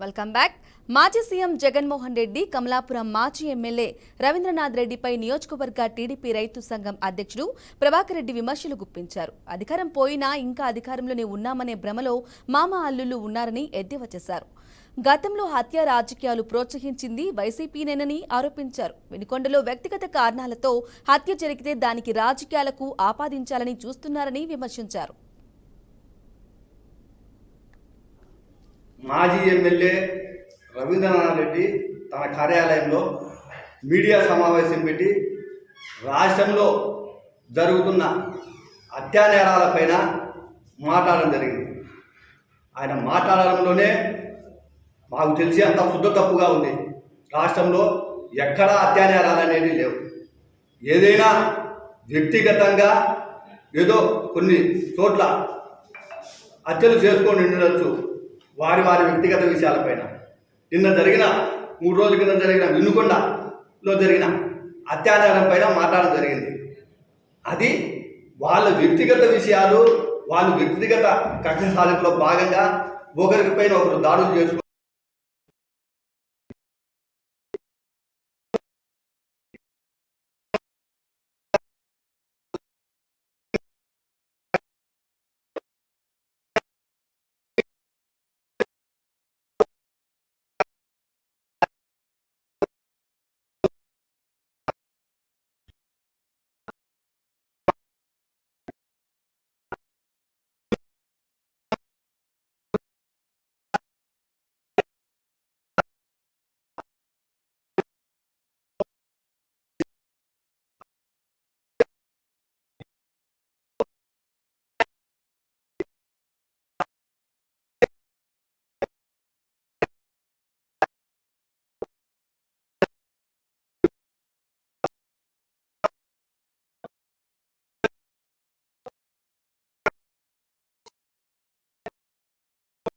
Welcome back. మాజీ CM Jaganmohan Reddy Kamalapuram మాజీ MLA Rabindranath రెడ్డిపై నియోజకవర్గ టీడీపీ రైతు సంఘం అధ్యక్షుడు ప్రభాకర్ రెడ్డి విమర్శలు గుప్పించారు. అధికారం పోయినా ఇంకా అధికారంలోనే ఉన్నామనే భ్రమలో మామ అల్లుళ్లు ఉన్నారని ఎద్దేవా చేశారు. గతంలో హత్య రాజకీయాలు ప్రోత్సహించింది వైసీపీనేనని ఆరోపించారు. వినుకొండలో వ్యక్తిగత కారణాలతో హత్య జరిగితే దానికి రాజకీయాలకు ఆపాదించాలని చూస్తున్నారని విమర్శించారు. మాజీ ఎమ్మెల్యే రవీంద్రనాథ్ రెడ్డి తన కార్యాలయంలో మీడియా సమావేశం పెట్టి రాష్ట్రంలో జరుగుతున్న హత్యానేరాలపైన మాట్లాడడం జరిగింది. ఆయన మాట్లాడడంలోనే మాకు తెలిసి అంత శుద్ధ తప్పుగా ఉంది. రాష్ట్రంలో ఎక్కడా హత్యానేరాలు అనేవి లేవు. ఏదైనా వ్యక్తిగతంగా ఏదో కొన్ని చోట్ల హత్యలు చేసుకొని ఉండవచ్చు, వారి వ్యక్తిగత విషయాలపైన. నిన్న జరిగిన 3 రోజుల కింద జరిగిన వినుకొండలో జరిగిన హత్యానేరం పైన మాట్లాడడం జరిగింది. అది వాళ్ళ వ్యక్తిగత విషయాలు, వాళ్ళు వ్యక్తిగత కక్ష సాధింపులో భాగంగా ఒకరి పైన ఒకరు దాడులు చేసుకుని